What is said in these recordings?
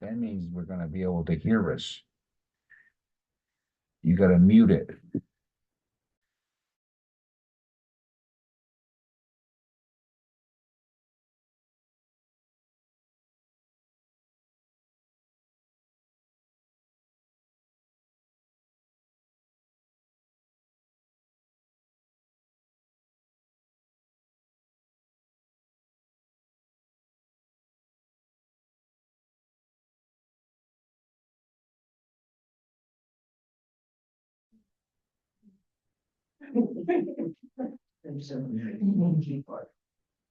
That means we're gonna be able to hear us. You gotta mute it.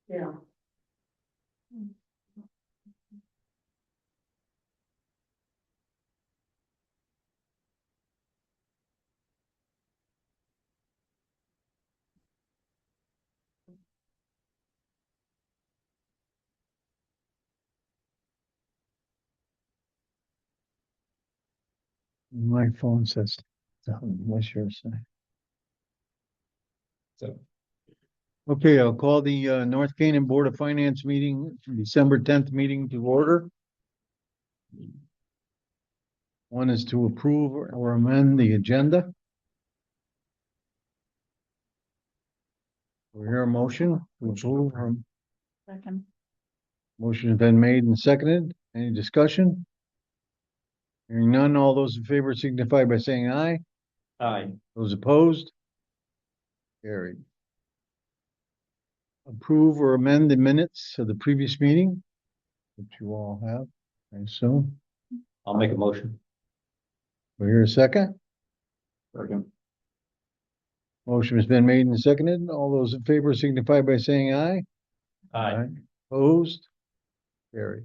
Yeah. My phone says, what's yours say? So. Okay, I'll call the North Canaan Board of Finance meeting, December 10th meeting to order. One is to approve or amend the agenda. We hear a motion to approve. Second. Motion has been made and seconded. Any discussion? Hearing none, all those in favor signify by saying aye. Aye. Those opposed? Carried. Approve or amend the minutes of the previous meeting, which you all have, I assume. I'll make a motion. We hear a second. Second. Motion has been made and seconded. All those in favor signify by saying aye. Aye. Opposed? Carried.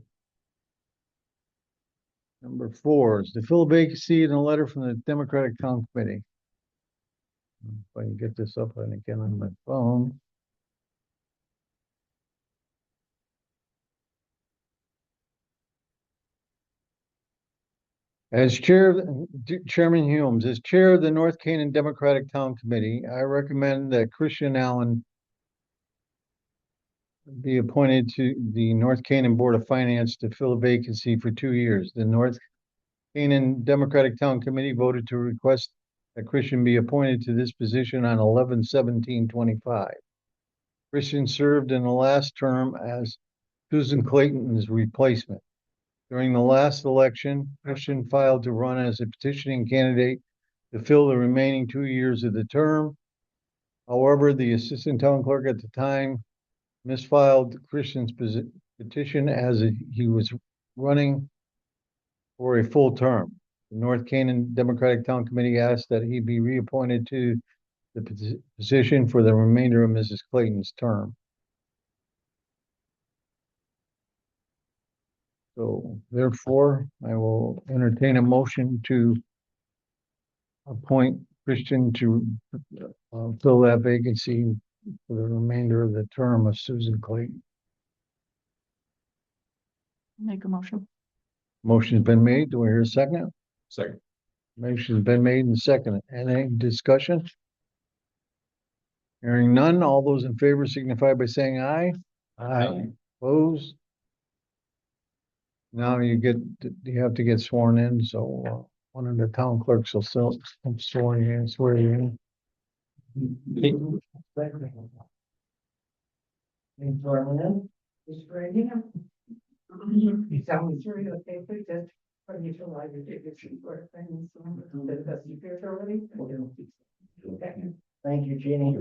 Number 4 is to fill a vacancy in a letter from the Democratic Town Committee. If I can get this up and again on my phone. As Chairman Humes, as chair of the North Canaan Democratic Town Committee, I recommend that Christian Allen be appointed to the North Canaan Board of Finance to fill a vacancy for 2 years. The North Canaan Democratic Town Committee voted to request that Christian be appointed to this position on 11/17/25. Christian served in the last term as Susan Clayton's replacement. During the last election, Christian filed to run as a petitioning candidate to fill the remaining 2 years of the term. However, the assistant town clerk at the time misfiled Christian's petition as he was running for a full term. The North Canaan Democratic Town Committee asked that he be reappointed to the position for the remainder of Mrs. Clayton's term. So therefore, I will entertain a motion to appoint Christian to fill that vacancy for the remainder of the term of Susan Clayton. Make a motion. Motion's been made. Do I hear a second? Second. Motion's been made and seconded. Any discussion? Hearing none, all those in favor signify by saying aye. Aye. Opposed? Now you have to get sworn in, so one of the town clerks will swear you in. You tell me through the paper that when you fill out your dignity for things, that you feel already. Thank you, Jeannie.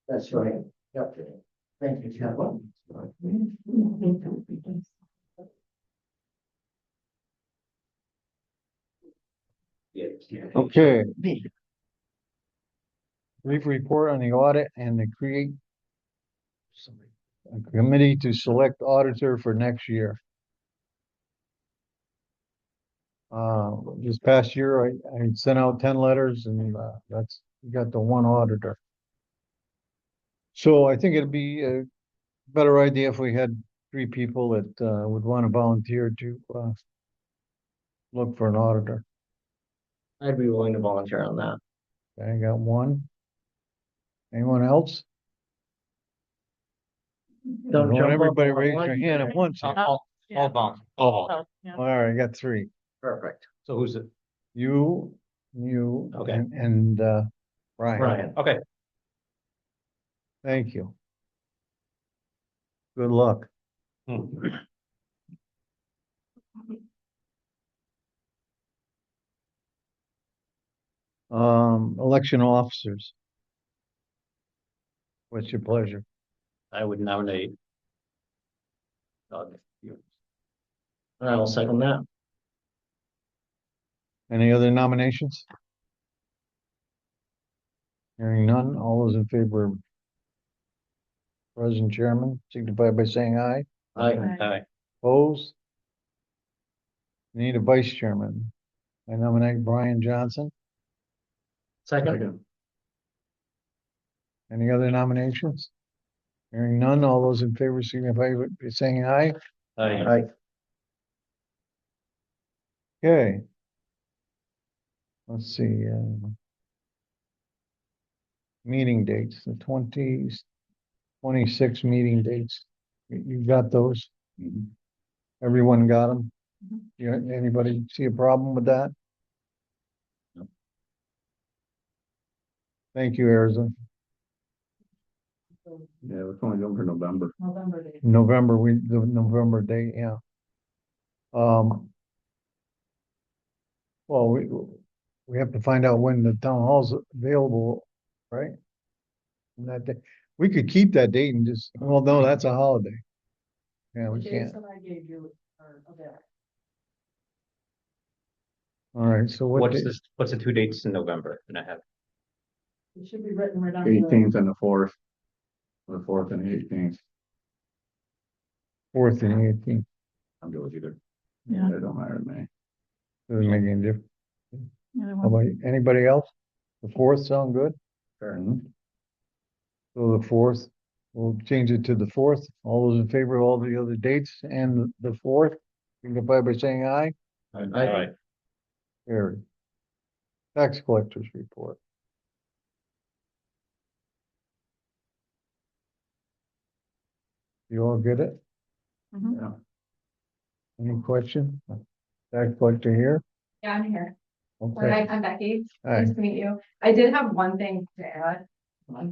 That's right. Yep. Thank you, Kevin. Okay. Brief report on the audit and to create a committee to select auditor for next year. This past year, I sent out 10 letters and we got the one auditor. So I think it'd be a better idea if we had 3 people that would want to volunteer to look for an auditor. I'd be willing to volunteer on that. Okay, I got 1. Anyone else? Don't I want jump up everybody all at raise once. your hand at once. I'll All volunteer. All. Yeah. All right, I got three. Perfect. So who's it? You, Okay. and Brian. Brian. Okay. Thank you. Good luck. Election officers. What's your pleasure? I would nominate. Doug. I'll second that. Any other nominations? Hearing none, all those in favor of President Chairman, signify by saying aye. Aye. Opposed? Need a vice chairman. I nominate Brian Johnson. Second. Any other nominations? Hearing none, all those in favor signify by saying aye. Aye. Okay. Let's see, meeting dates, the 26 meeting dates. You got those? Everyone got them? Anybody see a problem with that? No. Thank you, Arizona. Yeah, we're only going for November. November date. November, the November date, yeah. Well, we have to find out when the town hall's available, right? And that day, we could keep that date and just, well, no, that's a holiday. Yeah, we The can't. dates that I gave you are available. All right, so what? What's date? this, what's the 2 dates in November? And I have, It should be written right on the. 18th and the 4th. The 4th and the 18th. 4th and 18th, I'm good with either. Yeah. It don't matter to me. doesn't make any difference. Either How one. about anybody else? The 4th sound good? So the 4th, we'll change it to the 4th. All those in favor of all the other dates and the 4th, signify by saying aye. aye. Carried. Tax collectors report. You all get it? Mhm. Yeah. Any question? Tax collector here? Yeah, I'm here. Okay. Hi, I'm Becky. Hi. Nice to meet you. I did have one thing to add. I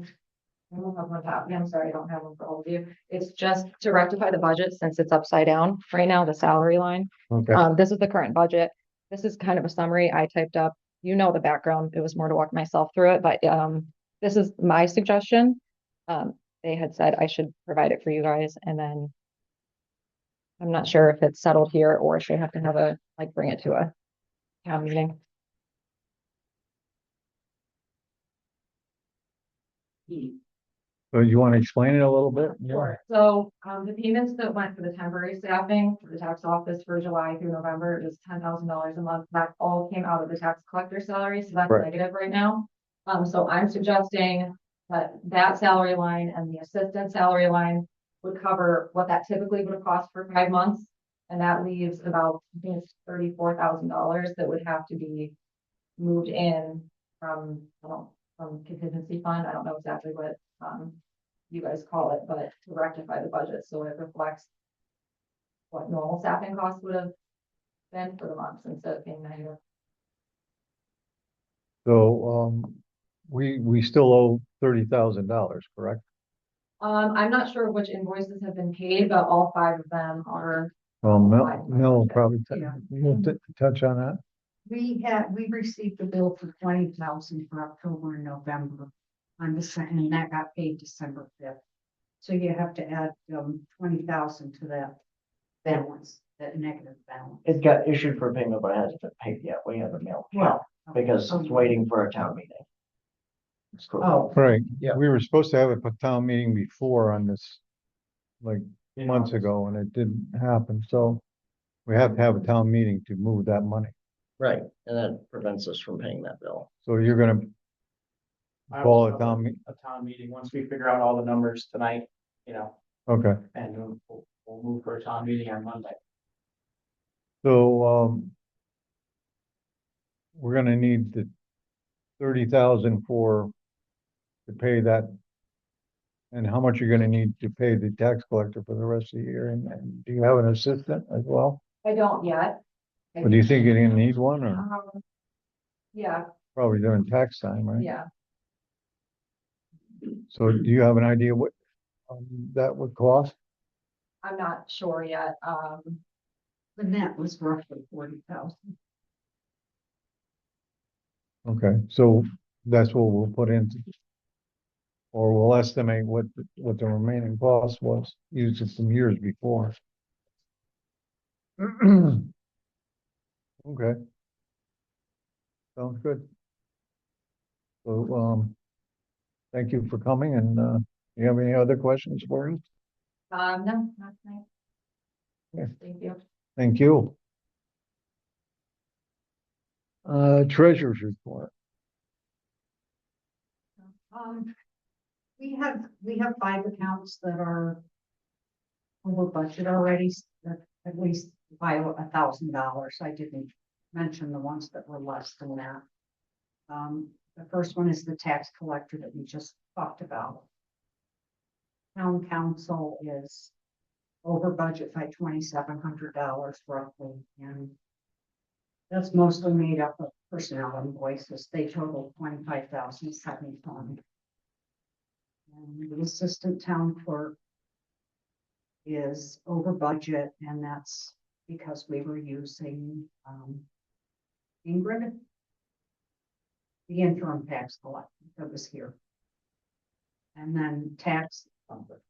don't have one copy. I'm sorry, I don't have one for all of you. It's just to rectify the budget since it's upside down right now, the salary line. Okay. This is the current budget. This is kind of a summary I typed up. You know the background. It was more to walk myself through it, but this is my suggestion. They had said I should provide it for you guys, and then I'm not sure if it's settled here or if they have to have bring it to a town meeting. So you want to explain it a little bit? Sure. So, the payments that went for the temporary staffing for the tax office for July through November is $10,000 a month. That all came out of the tax collector salary, so that's Right. negative right now. So I'm suggesting that salary line and the assistant salary line would cover what that typically would have cost for 5 months. And that leaves about, I think it's $34,000 that would have to be moved in from, from contingency fund. I don't know exactly what, you guys call it, but to rectify the budget, so it reflects what normal staffing costs would have been for the months instead of being negative. So, we still owe $30,000, correct? I'm not sure which invoices have been paid, but all 5 of them are. Well, Mel probably Yeah. we'll touch on that. We received a bill for 20,000 for October and November on the second, and that got paid December 5th. So you have to add 20,000 to that balance, that negative balance. It got issued for payment, but it hasn't been paid yet. We haven't mailed it out because it's waiting for a town meeting. Oh, Right, Yeah. we were supposed to have a town meeting before on this, like months ago, and it didn't happen, so we have to have a town meeting to move that money. Right, and that prevents us from paying that bill. So you're gonna I call will a town meeting, a town meeting, once we figure out all the numbers tonight, okay, and we'll move for a town meeting on Monday. so, we're gonna need the 30,000 to pay that And how much you're gonna need to pay the tax collector for the rest of the year, and do you have an assistant as well? I don't yet. Or do you think you're gonna need one, or Yeah, probably during tax time, right? yeah. So do you have an idea what that would cost? I'm not sure yet. The net was roughly 40,000. Okay, so that's what we'll put into. Or we'll estimate what the remaining cost was, used it from years before. Okay. Sounds good. So, thank you for coming, and, you have any other questions for us? No, not tonight. Yeah. Thank you. Thank you. Treasurer's report. We have 5 accounts that are over budget already, at least by $1,000. I didn't mention the ones that were less than that. The first one is the tax collector that we just talked about. Town council is over budget by $2,700 roughly, and that's mostly made up of personnel invoices. They total $25,075. And the assistant town clerk is over budget, and that's because we were using Ingrid, the interim tax collector that was here. And then town clerk.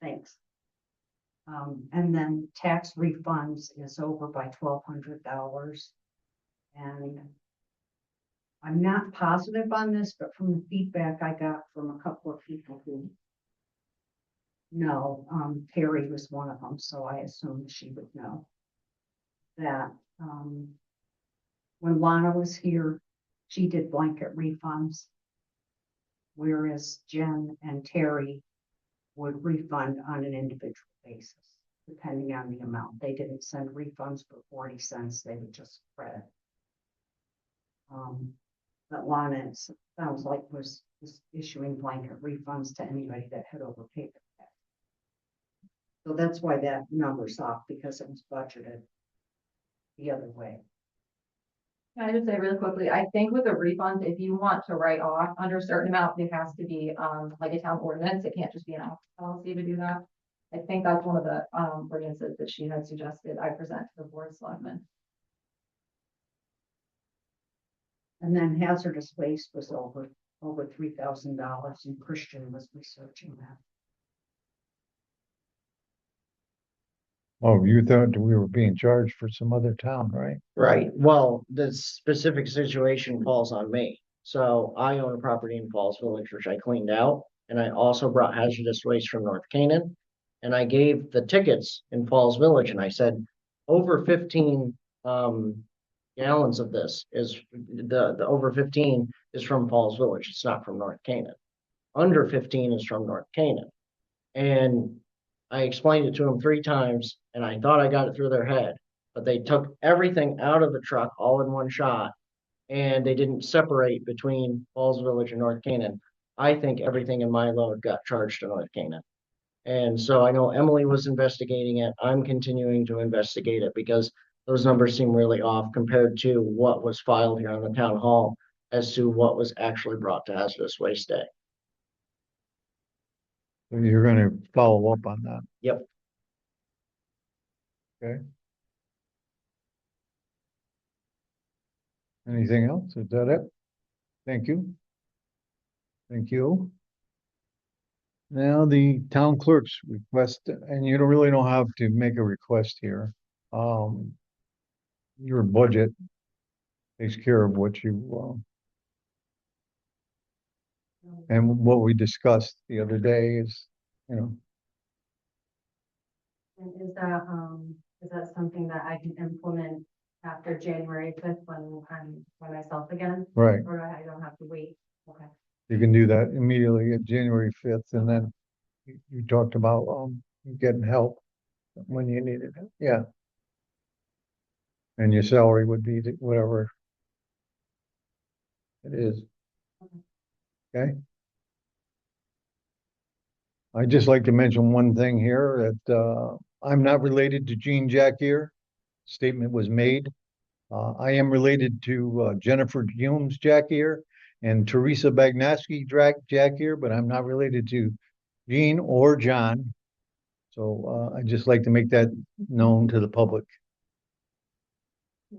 Thanks. And then tax refunds is over by $1,200. And I'm not positive on this, but from the feedback I got from a couple of people who know, Terry was one of them, so I assumed she would know that, when Lana was here, she did blanket refunds, whereas Jen and Terry would refund on an individual basis, depending on the amount. They didn't send refunds for 40 cents, they would just credit. But Lana, it sounds like was issuing blanket refunds to anybody that had overpaid the tax. So that's why that number's off, because it was budgeted the other way. Can I just say really quickly, I think with the refunds, if you want to write off under a certain amount, it has to be like a town ordinance. It can't just be an office policy to do that. I think that's one of the ordinances that she had suggested I present to the board of selectmen. And then hazardous waste was over $3,000, and Christian was researching that. Oh, you thought we were being charged for some other town, right? Right, well, the specific situation falls on me. So I own a property in Falls Village, which I cleaned out, and I also brought hazardous waste from North Canaan. And I gave the tickets in Falls Village, and I said, over 15 gallons of this is the over 15 is from Falls Village. It's not from North Canaan. Under 15 is from North Canaan. And I explained it to them 3 times, and I thought I got it through their head, but they took everything out of the truck all in one shot, and they didn't separate between Falls Village and North Canaan. I think everything in my load got charged to North Canaan. And so I know Emily was investigating it. I'm continuing to investigate it because those numbers seem really off compared to what was filed here on the town hall as to what was actually brought to hazardous waste day. So you're gonna follow up on that? Yep. Okay. Anything else? Is that it? Thank you. Thank you. Now the town clerk's request, and you don't really don't have to make a request here. Your budget takes care of what you, and what we discussed the other day is, you know, And is that something that I can implement after January 5th when I'm by myself again? right. Or I don't have to wait? Okay. You can do that immediately at January 5th, and then you talked about, getting help when you needed it, yeah. And your salary would be whatever it is. Okay, I'd just like to mention one thing here that, I'm not related to Jean Jackier. Statement was made. I am related to, Jennifer Humes Jackier and Teresa Bagnaski Jackier, but I'm not related to Jean or John. So, I'd just like to make that known to the public.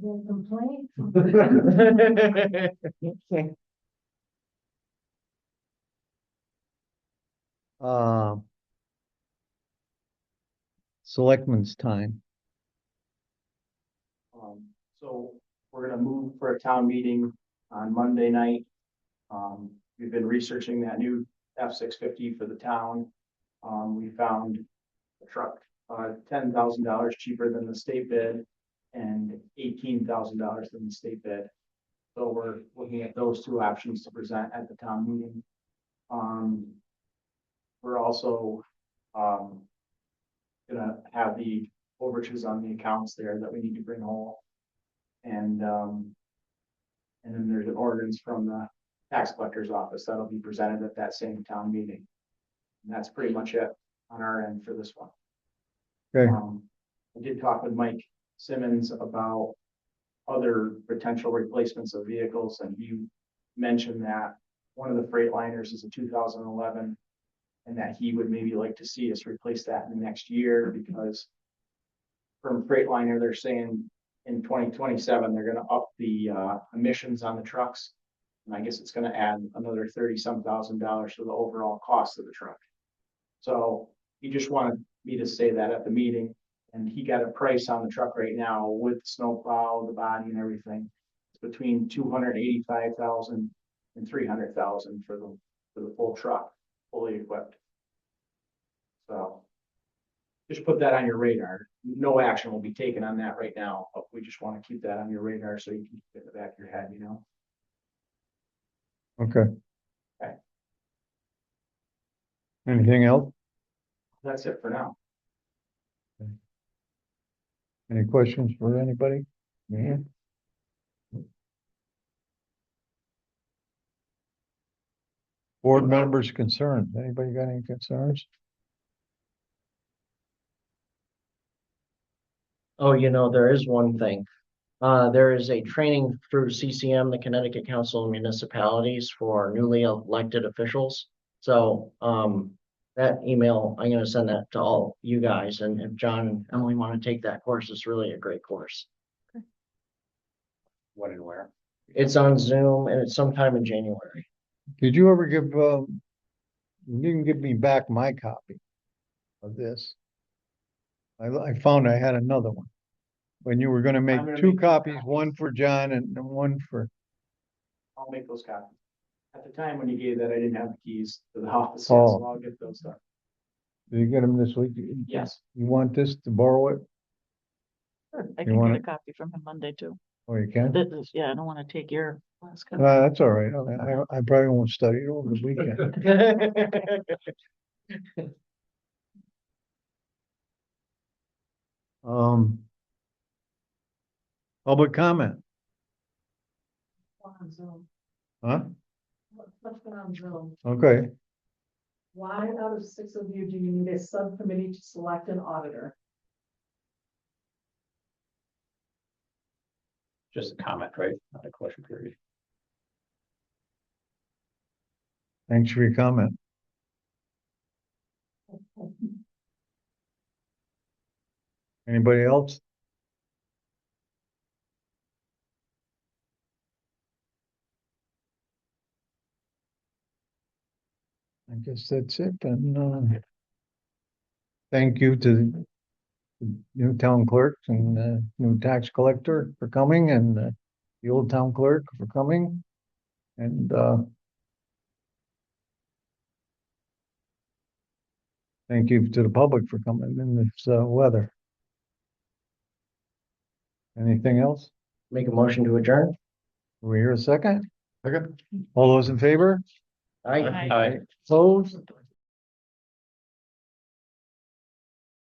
Complaint? Uh, Selectmen's time. So we're gonna move for a town meeting on Monday night. We've been researching that new F-650 for the town. We found a truck, $10,000 cheaper than the state bid and $18,000 than the state bid. So we're looking at those two options to present at the town meeting. We're also, gonna have the overages on the accounts there that we need to bring home. And then there's an ordinance from the tax collector's office that'll be presented at that same town meeting. And that's pretty much it on our end for this one. Okay. I did talk with Mike Simmons about other potential replacements of vehicles, and he mentioned that one of the Freightliners is a 2011, and that he would maybe like to see us replace that in the next year, because from Freightliner, they're saying in 2027, they're gonna up the emissions on the trucks. And I guess it's gonna add another 30-some thousand dollars to the overall cost of the truck. So he just wanted me to say that at the meeting, and he got a price on the truck right now with snowplow, the body and everything. It's between 285,000 and 300,000 for the full truck, fully equipped. So just put that on your radar. No action will be taken on that right now, but we just want to keep that on your radar so you can keep it in the back of your head, you know? Okay. Okay. Anything else? That's it for now. Any questions for anybody? Yeah. Board members' concerns. Anybody got any concerns? Oh, there is one thing. There is a training through CCM, the Connecticut Council of Municipalities, for newly elected officials. So, that email, I'm gonna send that to all you guys, and if John and Emily want to take that course, it's really a great course. When and where? It's on Zoom and it's sometime in January. Did you ever give, you didn't give me back my copy of this? I found I had another one. When you were gonna make I'm gonna two make two copies, copies. one for John and one for, I'll make those copies. At the time when you gave that, I didn't have the keys to the office, Oh. yet, so I'll get those done. did you get them this week? Yes. You want this to borrow it? Sure, I You can want get a it? copy from him Monday too. Oh, you can? This is, yeah, I don't want to take your last copy. That's all right. I probably won't study it over the weekend. Public comment, On Zoom. huh? Let's go on Zoom. Okay, Why out of 6 of you do you need a subcommittee to select an auditor? Just a comment, right? Not a question period. thanks for your comment. Anybody else? I guess that's it, and, thank you to the new town clerk and new tax collector for coming, and the old town clerk for coming. And thank you to the public for coming in this weather. Anything else? Make a motion to adjourn? We hear a second? Second. All those in favor? Aye. Aye. Opposed?